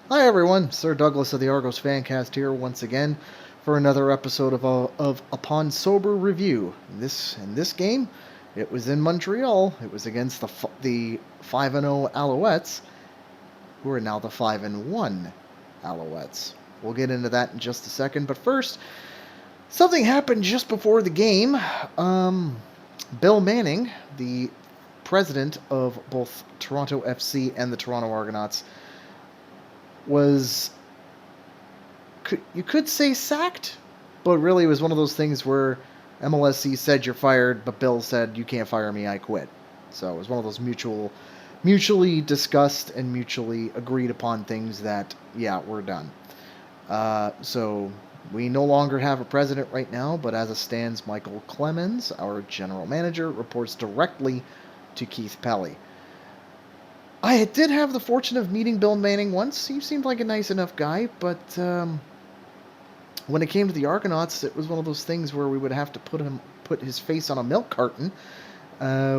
Hi everyone, Sir Douglas of the Argos Fancast here once again for another episode of Upon Sober Review. In this game, it was in Montreal. It was against the 5-0 Alouettes, who are now the 5-1 Alouettes. We'll get into that in just a second, but first, something happened just before the game. Bill Manning, the president of both Toronto FC and the Toronto Argonauts, was you could say sacked, but really it was one of those things where MLSC said you're fired, but Bill said you can't fire me, I quit. So it was one of those mutually discussed and mutually agreed upon things that yeah, we're done. So we no longer have a president right now, but as it stands, Michael Clemens, our general manager, reports directly to Keith Pelly. I did have the fortune of meeting Bill Manning once. He seemed like a nice enough guy, but when it came to the Argonauts, it was one of those things where we would have to put his face on a milk carton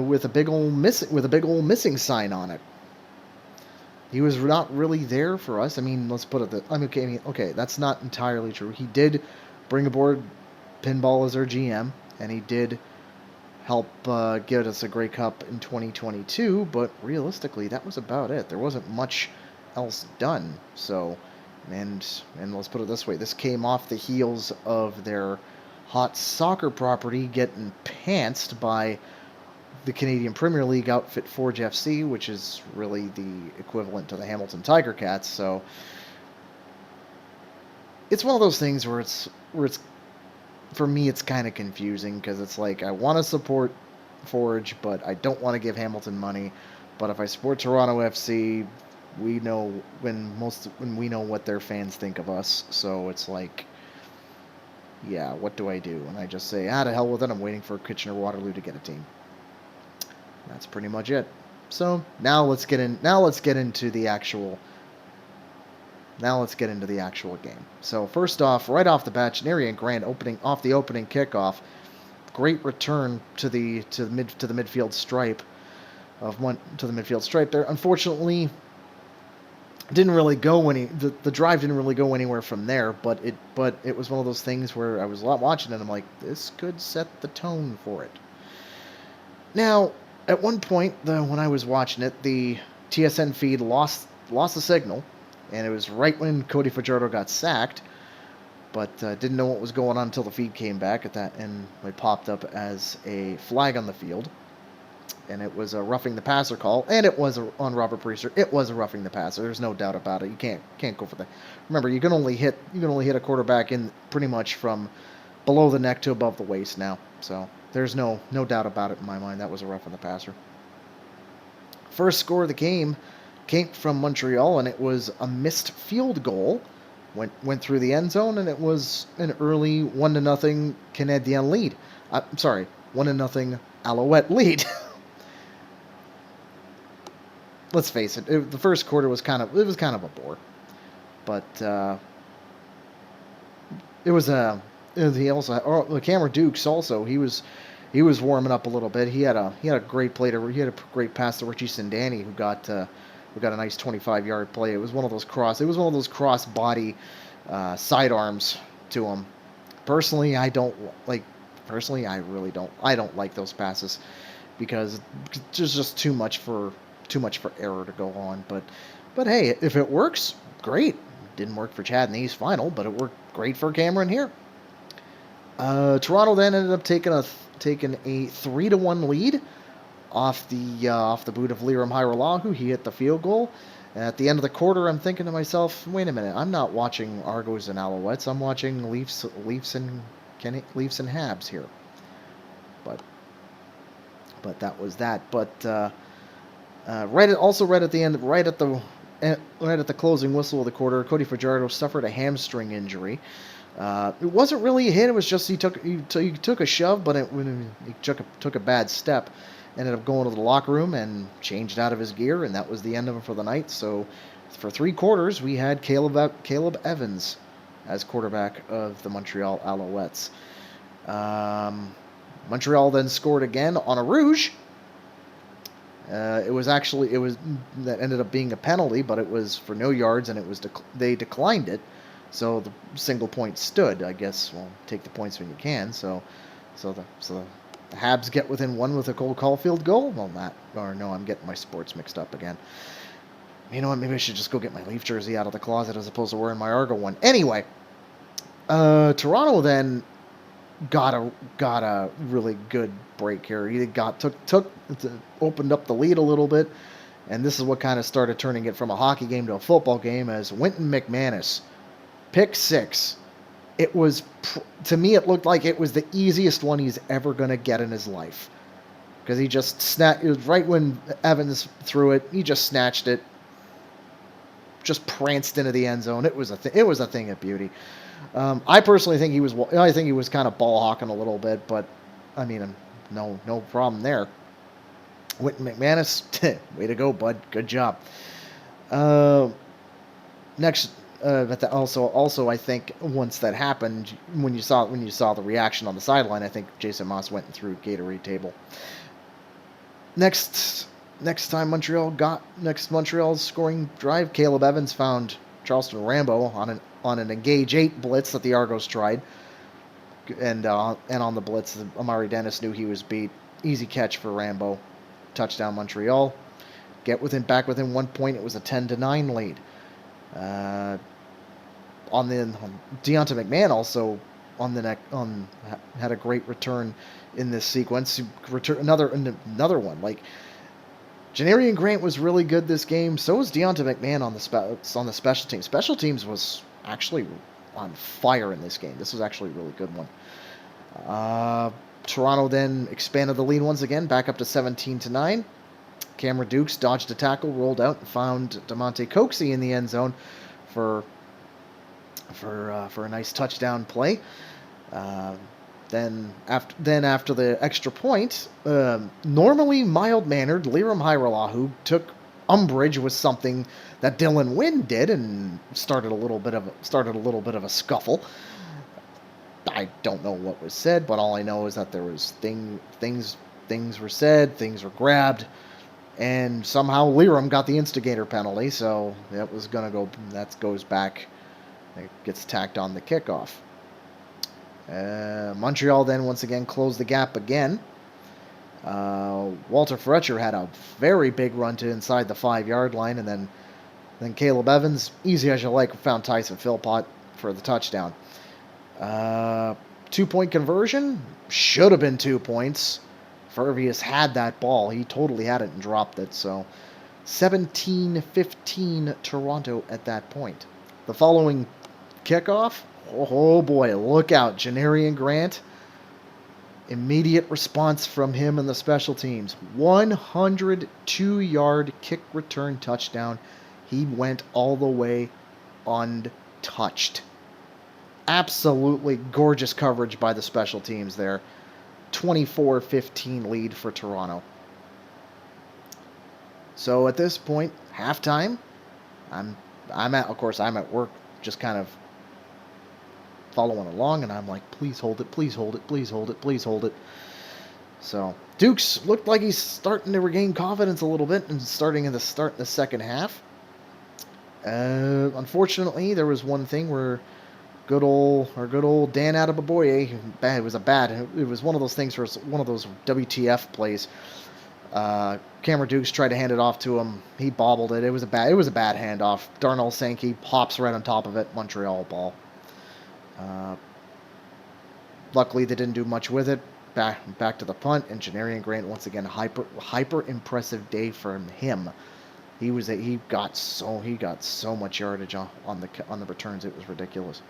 with a big old missing sign on it. He was not really there for us. I mean, let's put it that. Okay, that's not entirely true. He did bring aboard Pinball as our GM, and he did help get us a Grey Cup in 2022, but realistically, that was about it. There wasn't much else done. So, and let's put it this way: this came off the heels of their hot soccer property getting pantsed by the Canadian Premier League outfit Forge FC, which is really the equivalent to the Hamilton Tiger Cats. So, it's one of those things where it's for me, it's kind of confusing because it's like I want to support Forge, but I don't want to give Hamilton money. But if I support Toronto FC, we know when we know what their fans think of us. So it's like, yeah, what do I do? And I just say, to hell with it. I'm waiting for Kitchener Waterloo to get a team. That's pretty much it. So now let's get into the actual. Now let's get into the actual game. So first off, right off the bat, Janarian Grant opening kickoff. Great return to the midfield stripe there. Unfortunately, didn't really go the drive didn't really go anywhere from there. But it was one of those things where I was watching it and I'm like, this could set the tone for it. Now, at one point, when I was watching it, the TSN feed lost the signal. And it was right when Cody Fajardo got sacked, but didn't know what was going on until the feed came back at that, and it popped up as a flag on the field, and it was a roughing the passer call, and it was on Robert Priester. It was a roughing the passer. There's no doubt about it. You can't go for that. Remember, you can only hit a quarterback in pretty much from below the neck to above the waist now. So there's no doubt about it in my mind. That was a roughing the passer. First score of the game came from Montreal, and it was a missed field goal. Went through the end zone, and it was an early 1-0 Canadien lead. 1-0 Alouette lead. Let's face it, the first quarter was kind of a bore, but Cameron Dukes also he was warming up a little bit. He had a great pass to Richie Sindani, who got a nice 25-yard play. It was one of those cross body sidearms to him. Personally, I really don't like those passes because there's just too much for error to go on. But hey, if it works, great. Didn't work for Chad in the East Final, but it worked great for Cameron here. Toronto then ended up taking a 3-1 lead off the boot of Liram Hiralahu. He hit the field goal. At the end of the quarter, I'm thinking to myself, wait a minute, I'm not watching Argos and Alouettes. I'm watching Leafs and Habs here. But that was that. But right at the closing whistle of the quarter, Cody Fajardo suffered a hamstring injury. It wasn't really a hit. It was just he took a shove, but he took a bad step. Ended up going to the locker room and changed out of his gear, and that was the end of him for the night. So for 3 quarters, we had Caleb Evans as quarterback of the Montreal Alouettes. Montreal then scored again on a rouge, It was that ended up being a penalty, but it was for no yards, and they declined it, so the single point stood. I guess, well, take the points when you can. The Habs get within one with a Cole Caulfield goal. Well, no, I'm getting my sports mixed up again. You know what? Maybe I should just go get my Leaf jersey out of the closet as opposed to wearing my Argo one. Anyway, Toronto then got a really good break here. He opened up the lead a little bit, and this is what kind of started turning it from a hockey game to a football game as Wynton McManus, pick 6. It was, to me, it looked like it was the easiest one he's ever going to get in his life. Because he just it was right when Evans threw it, he just snatched it, just pranced into the end zone. It was a thing of beauty. I personally think he was kind of ball hawking a little bit, but I mean, no problem there. Wynton McManus, way to go, bud. Good job. Next, but also I think once that happened, when you saw the reaction on the sideline, I think Jason Moss went and threw a Gatorade table. Next Montreal's scoring drive, Caleb Evans found Charleston Rambo on an engage 8 blitz that the Argos tried, and on the blitz, Amari Dennis knew he was beat. Easy catch for Rambo, touchdown Montreal. Back within 1 point. It was a 10-9 lead. Deonta McMahon also had a great return in this sequence. Another one. Like, Janarian Grant was really good this game. So was Deonta McMahon on the special teams. Special teams was actually on fire in this game. This was actually a really good one. Toronto then expanded the lead once again, back up to 17-9. Cameron Dukes dodged a tackle, rolled out, and found DeMonte Coxey in the end zone for a nice touchdown play. Then after the extra point, normally mild-mannered Liram Hajrullahu took umbrage with something that Dylan Wynn did and started a little bit of a scuffle. I don't know what was said, but all I know is that there was things were said, things were grabbed, and somehow Liram got the instigator penalty, so that goes back. It gets tacked on the kickoff. Montreal then once again closed the gap again. Walter Fletcher had a very big run to inside the 5-yard line, and then Caleb Evans, easy as you like, found Tyson Philpott for the touchdown. 2-point conversion, should have been 2 points. Fervius had that ball. He totally had it and dropped it. So 17-15 Toronto at that point. The following kickoff, oh boy, look out. Janarian Grant, immediate response from him in the special teams. 102-yard kick return touchdown. He went all the way untouched. Absolutely gorgeous coverage by the special teams there. 24-15 lead for Toronto. So at this point, halftime, I'm at work, just kind of following along, and I'm like, please hold it, please hold it, please hold it, please hold it. So Dukes looked like he's starting to regain confidence a little bit and starting in the second half. Unfortunately, there was one thing where good old Dan Adeboboye, it was one of those things where it's one of those WTF plays. Cameron Dukes tried to hand it off to him. He bobbled it. It was a bad handoff. Darnell Sankey hops right on top of it. Montreal ball. Luckily, they didn't do much with it. Back to the punt, and Janarian Grant once again hyper impressive day from him. He got so much yardage on the returns. It was ridiculous.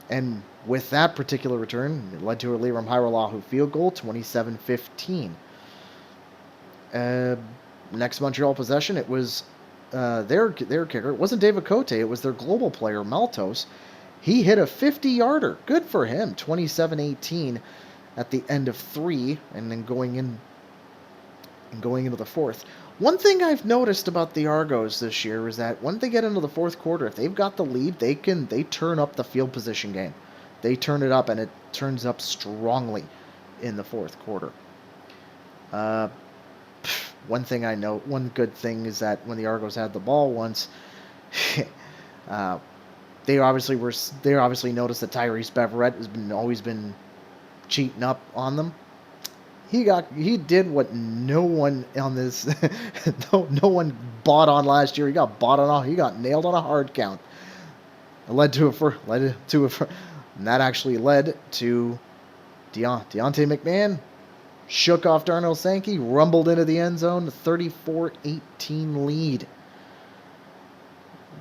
And with that particular return, it led to a Liram Hajrullahu field goal, 27-15. Next Montreal possession, it was their kicker. It wasn't David Cote. It was their global player, Maltos. He hit a 50-yarder. Good for him. 27-18 at the end of 3, and then going into the fourth. One thing I've noticed about the Argos this year is that when they get into the fourth quarter, if they've got the lead, they turn up the field position game. They turn it up, and it turns up strongly in the fourth quarter. one thing I know, one good thing is that when the Argos had the ball once, uh, they obviously noticed that Tyrese Beverett always been cheating up on them. He did what no one on this no one bought on last year. He got nailed on a hard count. It led to and that actually led to Deontay McMahon shook off Darnell Sankey, rumbled into the end zone, 34-18 lead.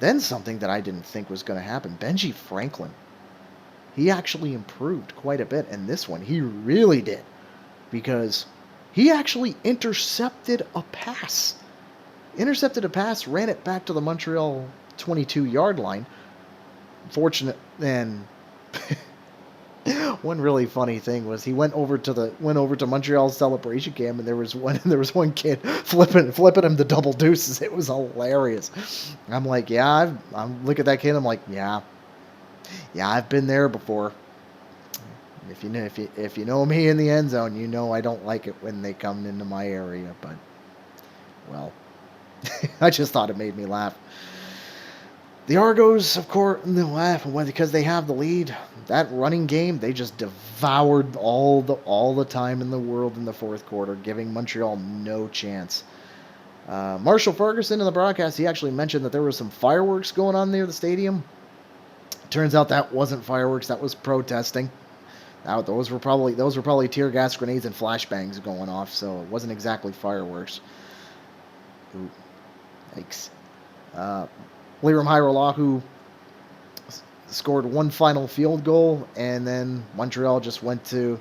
Then something that I didn't think was going to happen, Benji Franklin. He actually improved quite a bit, and this one he really did, because he actually intercepted a pass. Ran it back to the Montreal 22-yard line. Fortunate, and one really funny thing was he went over to Montreal's celebration camp, and there was one kid flipping him the double deuces. It was hilarious. I'm like, yeah, I'm look at that kid. I'm like, yeah, I've been there before. If you know me in the end zone, you know I don't like it when they come into my area. But well, I just thought it made me laugh. The Argos, of course, laugh because they have the lead. That running game, they just devoured all the time in the world in the fourth quarter, giving Montreal no chance. Marshall Ferguson in the broadcast, he actually mentioned that there was some fireworks going on near the stadium. Turns out that wasn't fireworks; that was protesting. Those were probably tear gas grenades and flashbangs going off, so it wasn't exactly fireworks. Ooh, yikes. Liram Hairolahu scored one final field goal, and then Montreal just went to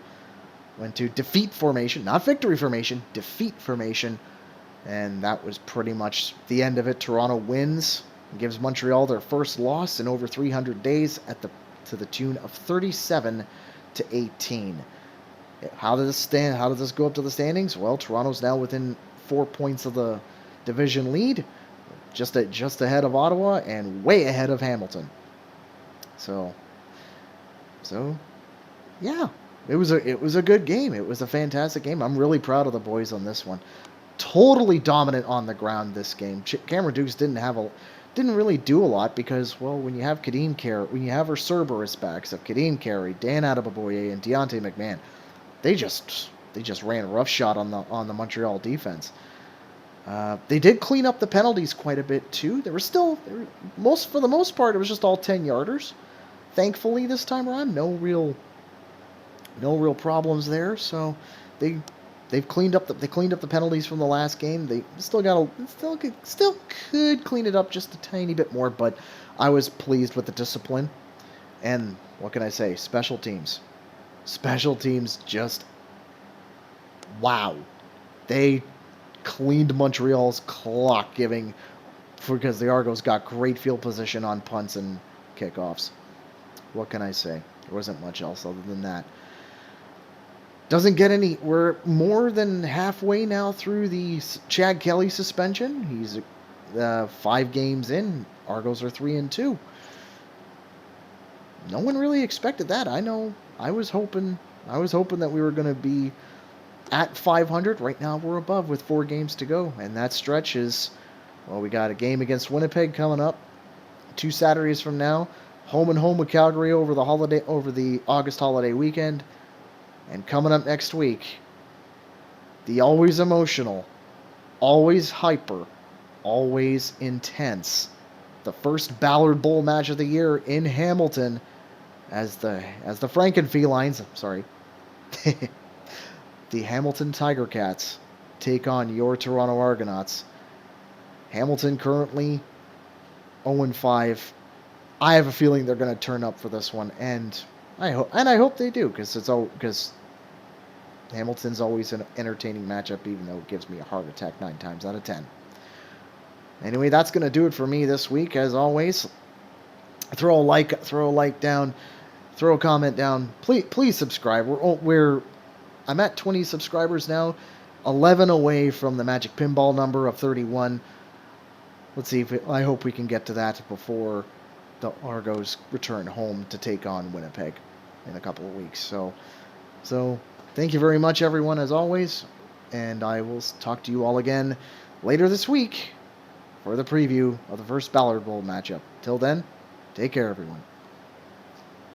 defeat formation, not victory formation, defeat formation, and that was pretty much the end of it. Toronto wins, and gives Montreal their first loss in over 300 days to the tune of 37-18. How does this go up to the standings? Well, Toronto's now within 4 points of the division lead. Just ahead of Ottawa and way ahead of Hamilton. So yeah, it was a good game. It was a fantastic game. I'm really proud of the boys on this one. Totally dominant on the ground this game. Cameron Dukes didn't really do a lot because, well, when you have our Cerberus backs of Kadeem Carey, Dan Adeboboye, and Deontay McMahon, they just ran roughshod on the Montreal defense. They did clean up the penalties quite a bit too. For the most part, it was just all 10-yarders. Thankfully, this time around, no real problems there. So they've cleaned up the penalties from the last game. They still could clean it up just a tiny bit more, but I was pleased with the discipline. And what can I say? Special teams, just wow. They cleaned Montreal's clock, because the Argos got great field position on punts and kickoffs. What can I say? There wasn't much else other than that. We're more than halfway now through the Chad Kelly suspension. He's 5 games in. Argos are 3-2. No one really expected that. I know. I was hoping that we were going to be at 500. Right now we're above with 4 games to go, and that stretch is, well, we got a game against Winnipeg coming up 2 Saturdays from now, home and home with Calgary over the August holiday weekend, and coming up next week, the always emotional, always hyper, always intense, the first Ballard Bowl match of the year in Hamilton, as the Frankenfelines, sorry. The Hamilton Tiger Cats take on your Toronto Argonauts. Hamilton currently 0-5. I have a feeling they're going to turn up for this one, and I hope they do, because Hamilton's always an entertaining matchup, even though it gives me a heart attack 9 times out of 10. Anyway, that's going to do it for me this week. As always, throw a like down, throw a comment down. Please subscribe. I'm at 20 subscribers now, 11 away from the magic pinball number of 31. Let's see I hope we can get to that before the Argos return home to take on Winnipeg in a couple of weeks. So thank you very much, everyone, as always. and I will talk to you all again later this week for the preview of the first Ballard Bowl matchup. Till then, take care, everyone.